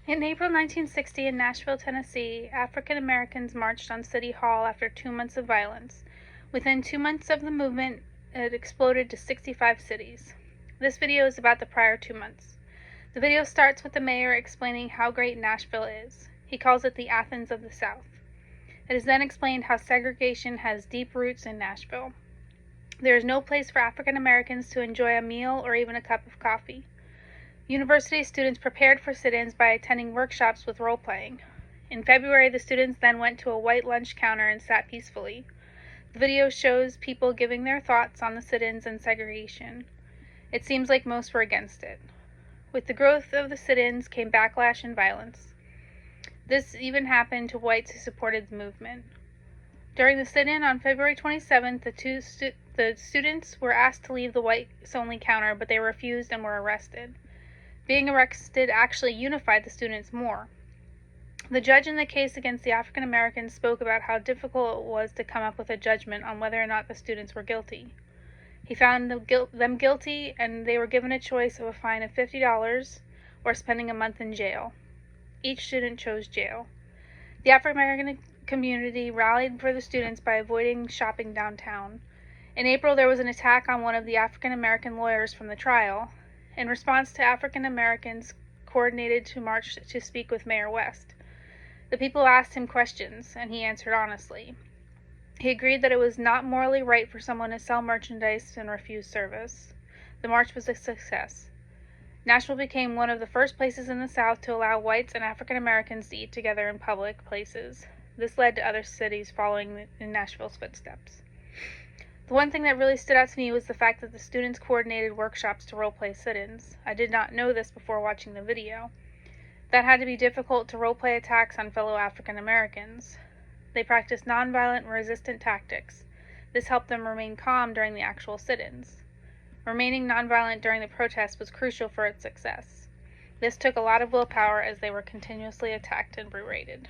In April 1960 in Nashville, Tennessee, African Americans marched on City Hall after 2 months of violence. Within 2 months of the movement, it exploded to 65 cities. This video is about the prior 2 months. The video starts with the mayor explaining how great Nashville is. He calls it the Athens of the South. It is then explained how segregation has deep roots in Nashville. There is no place for African Americans to enjoy a meal or even a cup of coffee. University students prepared for sit-ins by attending workshops with role-playing. In February, the students then went to a white lunch counter and sat peacefully. The video shows people giving their thoughts on the sit-ins and segregation. It seems like most were against it. With the growth of the sit-ins came backlash and violence. This even happened to whites who supported the movement. During the sit-in on February 27th, the students were asked to leave the whites-only counter, but they refused and were arrested. Being arrested actually unified the students more. The judge in the case against the African Americans spoke about how difficult it was to come up with a judgment on whether or not the students were guilty. He found them guilty, and they were given a choice of a fine of $50 or spending a month in jail. Each student chose jail. The African American community rallied for the students by avoiding shopping downtown. In April, there was an attack on one of the African American lawyers from the trial. In response to African Americans coordinated to march to speak with Mayor West. The people asked him questions, and he answered honestly. He agreed that it was not morally right for someone to sell merchandise and refuse service. The march was a success. Nashville became one of the first places in the South to allow whites and African Americans to eat together in public places. This led to other cities following in Nashville's footsteps. The one thing that really stood out to me was the fact that the students coordinated workshops to role-play sit-ins. I did not know this before watching the video. That had to be difficult to role-play attacks on fellow African Americans. They practiced nonviolent and resistant tactics. This helped them remain calm during the actual sit-ins. Remaining nonviolent during the protest was crucial for its success. This took a lot of willpower as they were continuously attacked and berated.